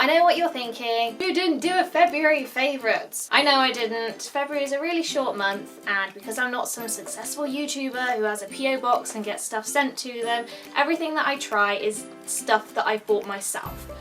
I know what you're thinking. You didn't do a February favourites. I know I didn't. February is a really short month, and because I'm not some successful YouTuber who has a PO box and gets stuff sent to them, everything that I try is stuff that I've bought myself.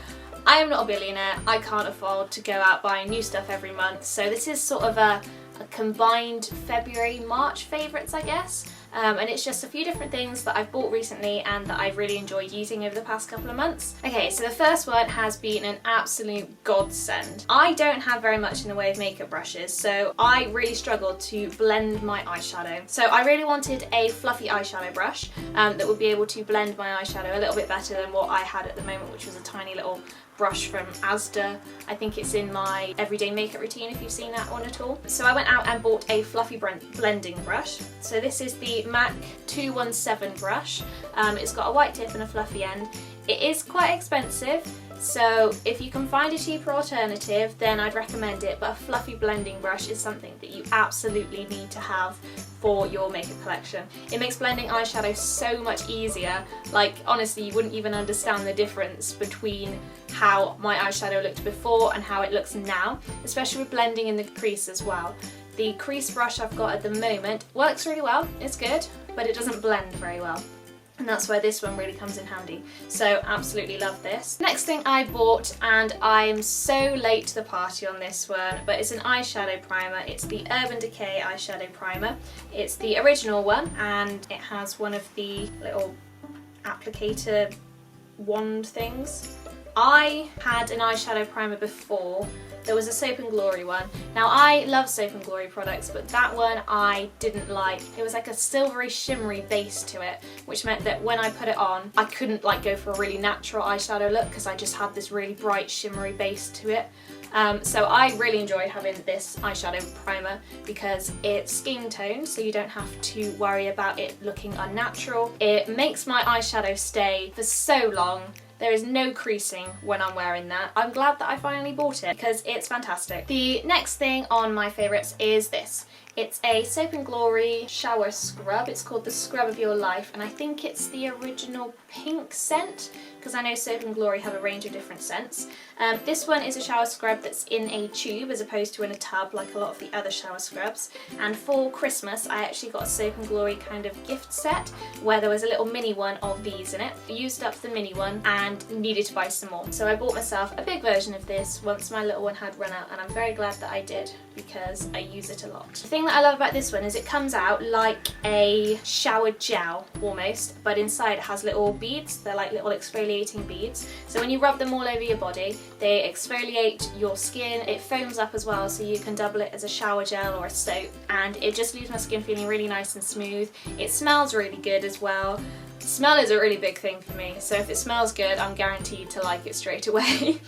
I am not a billionaire. I can't afford to go out buying new stuff every month, so this is sort of a combined February-March favourites, I guess. And it's just a few different things that I've bought recently and that I've really enjoyed using over the past couple of months. Okay, so the first one has been an absolute godsend. I don't have very much in the way of makeup brushes, so I really struggled to blend my eyeshadow. So I really wanted a fluffy eyeshadow brush that would be able to blend my eyeshadow a little bit better than what I had at the moment, which was a tiny little brush from Asda. I think it's in my everyday makeup routine if you've seen that one at all. So I went out and bought a fluffy blending brush. So this is the MAC 217 brush. It's got a white tip and a fluffy end. It is quite expensive, so if you can find a cheaper alternative then I'd recommend it, but a fluffy blending brush is something that you absolutely need to have for your makeup collection. It makes blending eyeshadow so much easier. Like, honestly, you wouldn't even understand the difference between how my eyeshadow looked before and how it looks now, especially with blending in the crease as well. The crease brush I've got at the moment works really well, it's good, but it doesn't blend very well. And that's where this one really comes in handy. So absolutely love this. Next thing I bought, and I'm so late to the party on this one, but it's an eyeshadow primer. It's the Urban Decay eyeshadow primer. It's the original one, and it has one of the little applicator wand things. I had an eyeshadow primer before. There was a Soap & Glory one. Now I love Soap & Glory products, but that one I didn't like. It was like a silvery shimmery base to it, which meant that when I put it on, I couldn't like go for a really natural eyeshadow look because I just had this really bright shimmery base to it. So I really enjoyed having this eyeshadow primer because it's skin tone, so you don't have to worry about it looking unnatural. It makes my eyeshadow stay for so long. There is no creasing when I'm wearing that. I'm glad that I finally bought it because it's fantastic. The next thing on my favourites is this. It's a Soap & Glory shower scrub. It's called the Scrub of Your Life, and I think it's the original pink scent because I know Soap & Glory have a range of different scents. This one is a shower scrub that's in a tube as opposed to in a tub like a lot of the other shower scrubs. And for Christmas I actually got a Soap & Glory kind of gift set where there was a little mini one of these in it. I used up the mini one and needed to buy some more. So I bought myself a big version of this once my little one had run out, and I'm very glad that I did because I use it a lot. The thing that I love about this one is it comes out like a shower gel almost, but inside it has little beads. They're like little exfoliating beads. So when you rub them all over your body, they exfoliate your skin. It foams up as well, so you can double it as a shower gel or a soap, and it just leaves my skin feeling really nice and smooth. It smells really good as well. Smell is a really big thing for me, so if it smells good, I'm guaranteed to like it straight away.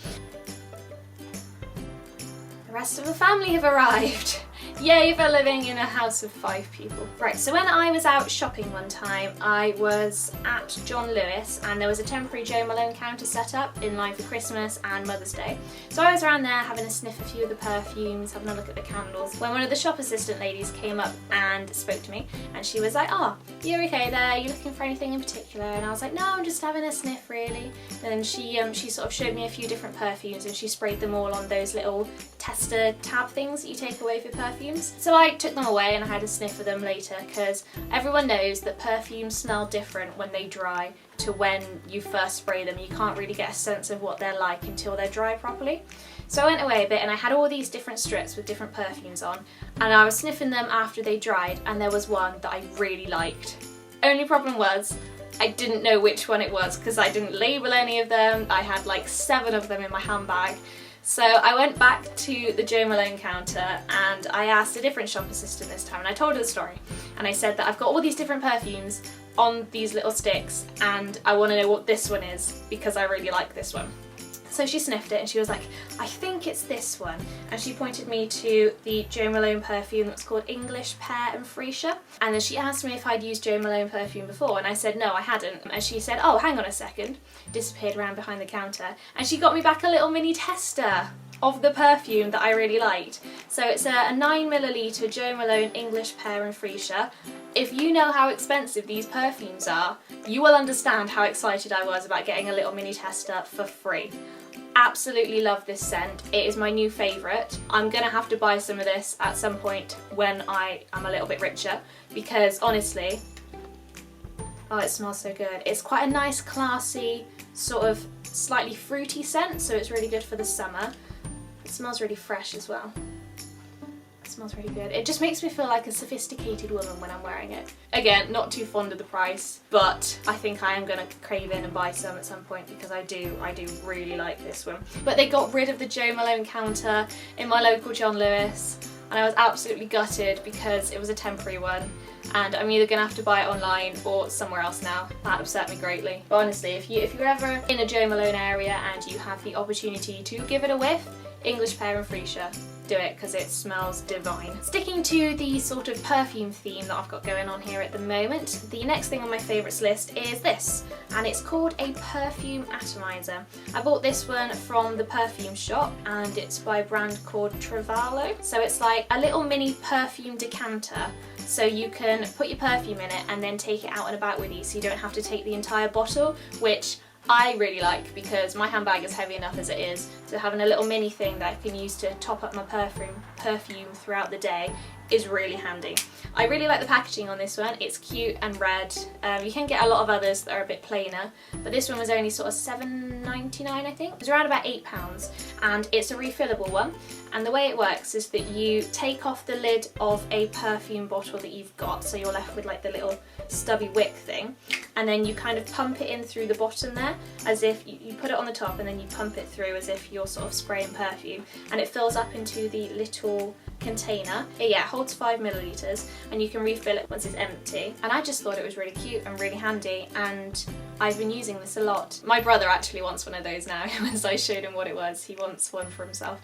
The rest of the family have arrived. Yay for living in a house of 5 people. Right, so when I was out shopping one time, I was at John Lewis and there was a temporary Jo Malone counter set up in line for Christmas and Mother's Day. So I was around there having a sniff a few of the perfumes, having a look at the candles, when one of the shop assistant ladies came up and spoke to me, and she was like, "Oh, you're okay there? You looking for anything in particular?" And I was like, "No, I'm just having a sniff really." And then she sort of showed me a few different perfumes and she sprayed them all on those little tester tab things that you take away for perfumes. So I took them away and I had a sniff of them later because everyone knows that perfumes smell different when they dry to when you first spray them. You can't really get a sense of what they're like until they're dry properly. So I went away a bit and I had all these different strips with different perfumes on, and I was sniffing them after they dried, and there was one that I really liked. Only problem was I didn't know which one it was because I didn't label any of them. I had like 7 of them in my handbag. So I went back to the Jo Malone counter and I asked a different shop assistant this time, and I told her the story. And I said that I've got all these different perfumes on these little sticks and I want to know what this one is because I really like this one. So she sniffed it and she was like, "I think it's this one." And she pointed me to the Jo Malone perfume that's called English Pear and Freesia. And then she asked me if I'd used Jo Malone perfume before, and I said no, I hadn't. And she said, "Oh, hang on a second," disappeared around behind the counter, and she got me back a little mini tester of the perfume that I really liked. So it's a 9ml Jo Malone English Pear and Freesia. If you know how expensive these perfumes are, you will understand how excited I was about getting a little mini tester for free. absolutely love this scent. It is my new favourite. I'm gonna have to buy some of this at some point when I am a little bit richer, because honestly, oh, it smells so good. It's quite a nice, classy, sort of slightly fruity scent, so it's really good for the summer. It smells really fresh as well. It smells really good. It just makes me feel like a sophisticated woman when I'm wearing it. Again, not too fond of the price, but I think I am gonna crave in and buy some at some point because I do really like this one. But they got rid of the Jo Malone counter in my local John Lewis, and I was absolutely gutted because it was a temporary one, and I'm either gonna have to buy it online or somewhere else now. That upset me greatly. But honestly, if you're ever in a Jo Malone area and you have the opportunity to give it a whiff, English Pear and Freesia, do it because it smells divine. Sticking to the sort of perfume theme that I've got going on here at the moment, the next thing on my favourites list is this, and it's called a perfume atomizer. I bought this one from the perfume shop and it's by a brand called Travalo. So it's like a little mini perfume decanter, so you can put your perfume in it and then take it out and about with you, so you don't have to take the entire bottle, which I really like because my handbag is heavy enough as it is, so having a little mini thing that I can use to top up my perfume throughohout the day is really handy. I really like the packaging on this one. It's cute and red. You can get a lot of others that are a bit plainer, but this one was only sort of $7.99 I think. It was around about £8, and it's a refillable one. And the way it works is that you take off the lid of a perfume bottle that you've got, so you're left with like the little stubby wick thing, and then you kind of pump it in through the bottom there, as if you put it on the top and then you pump it through as if you're sort of spraying perfume, and it fills up into the little container. It holds 5 millilitres and you can refill it once it's empty, and I just thought it was really cute and really handy, and I've been using this a lot. My brother actually wants one of those now as I showed him what it was. He wants one for himself.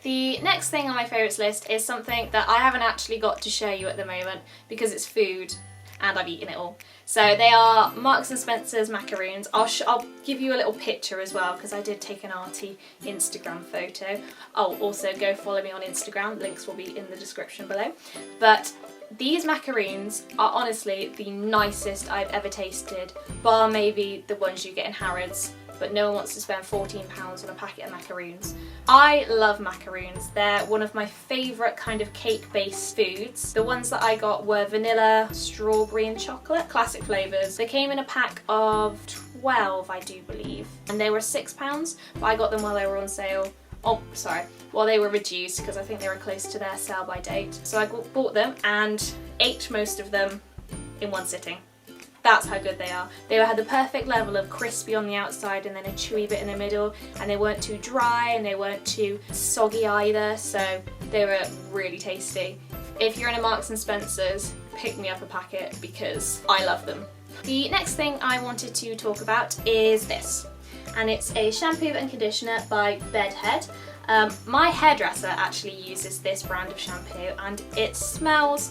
The next thing on my favourites list is something that I haven't actually got to show you at the moment because it's food and I've eaten it all. So they are Marks and Spencer's macaroons. I'll give you a little picture as well because I did take an arty Instagram photo. Oh, also go follow me on Instagram, links will be in the description below. But these macaroons are honestly the nicest I've ever tasted, bar maybe the ones you get in Harrods, but no one wants to spend £14 on a packet of macaroons. I love macaroons. They're one of my favourite kind of cake-based foods. The ones that I got were vanilla, strawberry and chocolate, classic flavours. They came in a pack of 12, I do believe, and they were £6, but I got them while they were on sale. Oh, sorry, well they were reduced because I think they were close to their sell by date. So I bought them and ate most of them in one sitting. That's how good they are. They had the perfect level of crispy on the outside and then a chewy bit in the middle, and they weren't too dry and they weren't too soggy either, so they were really tasty. If you're in a Marks and Spencer's, pick me up a packet because I love them. The next thing I wanted to talk about is this, and it's a shampoo and conditioner by Bedhead. My hairdresser actually uses this brand of shampoo and it smells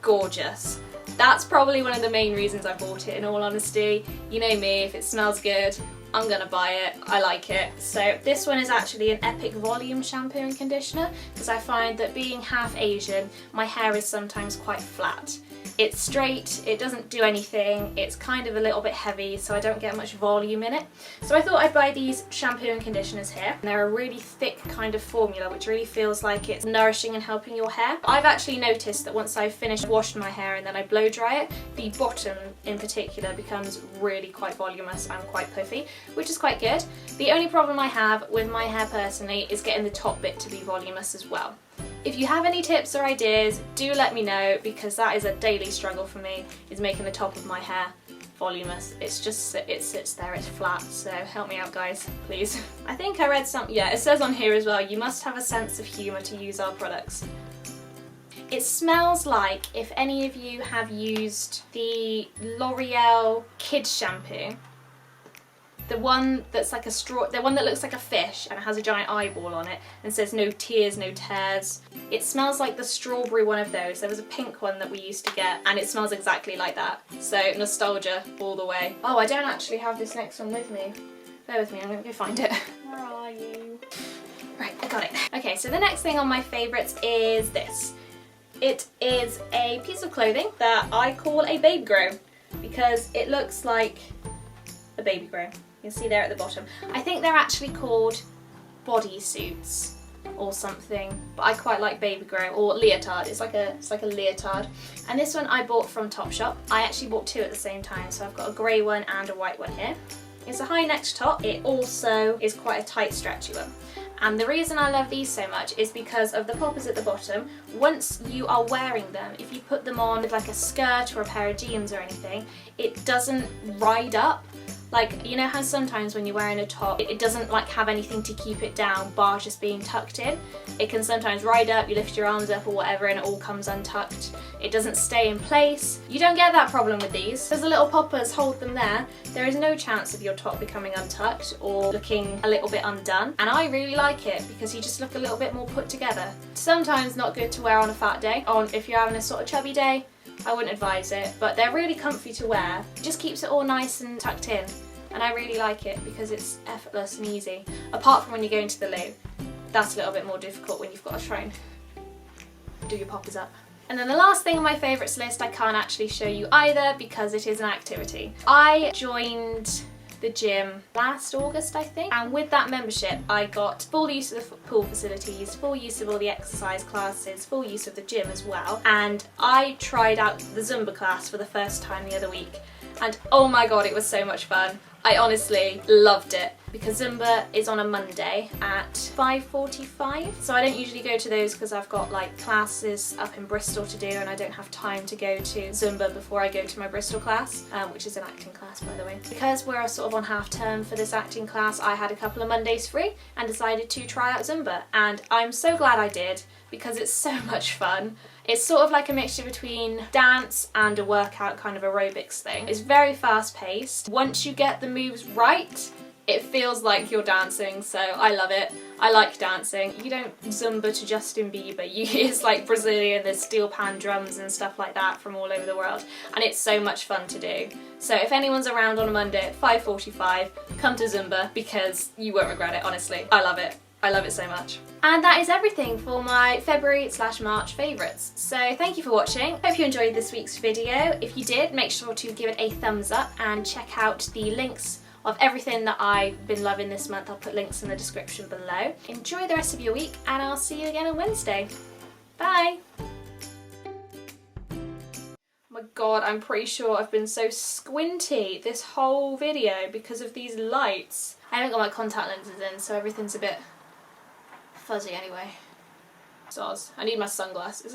gorgeous. That's probably one of the main reasons I bought it, in all honesty. You know me, if it smells good, I'm gonna buy it. I like it. So this one is actually an Epic Volume shampoo and conditioner because I find that being half Asian, my hair is sometimes quite flat. It's straight, it doesn't do anything, it's kind of a little bit heavy, so I don't get much volume in it. So I thought I'd buy these shampoo and conditioners here. And they're a really thick kind of formula which really feels like it's nourishing and helping your hair. I've actually noticed that once I've finished washing my hair and then I blow dry it, the bottom in particular becomes really quite voluminous and quite puffy, which is quite good. The only problem I have with my hair personally is getting the top bit to be voluminous as well. If you have any tips or ideas, do let me know because that is a daily struggle for me, is making the top of my hair voluminous. It's just, it sits there, it's flat, so help me out guys, please. I think I read something, yeah, it says on here as well, you must have a sense of humour to use our products. It smells like if any of you have used the L'Oreal Kids shampoo, the one that's like a straw, the one that looks like a fish and it has a giant eyeball on it and says no tears, no tears. It smells like the strawberry one of those. There was a pink one that we used to get and it smells exactly like that. So nostalgia all the way. Oh, I don't actually have this next one with me. Bear with me, I'm gonna go find it. Where are you? Right, I got it. Okay, so the next thing on my favourites is this. It is a piece of clothing that I call a baby grow because it looks like a baby grow. You can see there at the bottom. I think they're actually called bodysuits or something, but I quite like baby grow or leotard. It's like a leotard. And this one I bought from Topshop. I actually bought two at the same time, so I've got a grey one and a white one here. It's a high necked top. It also is quite a tight stretchy one. And the reason I love these so much is because of the poppers at the bottom. Once you are wearing them, if you put them on with like a skirt or a pair of jeans or anything, it doesn't ride up. Like, you know how sometimes when you're wearing a top, it doesn't like have anything to keep it down, bar just being tucked in. It can sometimes ride up, you lift your arms up or whatever and it all comes untucked. It doesn't stay in place. You don't get that problem with these. Because the little poppers hold them there is no chance of your top becoming untucked or looking a little bit undone. And I really like it because you just look a little bit more put together. Sometimes not good to wear on a fat day, or if you're having a sort of chubby day, I wouldn't advise it, but they're really comfy to wear. It just keeps it all nice and tucked in, and I really like it because it's effortless and easy. Apart from when you're going to the loo, that's a little bit more difficult when you've got to try and do your poppers up. And then the last thing on my favourites list I can't actually show you either because it is an activity. I joined the gym last August, I think, and with that membership I got full use of the pool facilities, full use of all the exercise classes, full use of the gym as well, and I tried out the Zumba class for the first time the other week, and oh my god, it was so much fun. I honestly loved it because Zumba is on a Monday at 5:45, so I don't usually go to those because I've got like classes up in Bristol to do and I don't have time to go to Zumba before I go to my Bristol class, which is an acting class by the way. Because we're sort of on half term for this acting class, I had a couple of Mondays free and decided to try out Zumba, and I'm so glad I did because it's so much fun. It's sort of like a mixture between dance and a workout kind of aerobics thing. It's very fast paced. Once you get the moves right, it feels like you're dancing, so I love it. I like dancing. You don't Zumba to Justin Bieber. It's like Brazilian, there's steel pan drums and stuff like that from all over the world, and it's so much fun to do. So if anyone's around on a Monday at 5:45, come to Zumba because you won't regret it, honestly. I love it. I love it so much. And that is everything for my February/March favourites. So thank you for watching. Hope you enjoyed this week's video. If you did, make sure to give it a thumbs up and check out the links of everything that I've been loving this month. I'll put links in the description below. Enjoy the rest of your week and I'll see you again on Wednesday. Bye! Oh my god, I'm pretty sure I've been so squinty this whole video because of these lights. I haven't got my contact lenses in, so everything's a bit fuzzy anyway. Soz. I need my sunglasses.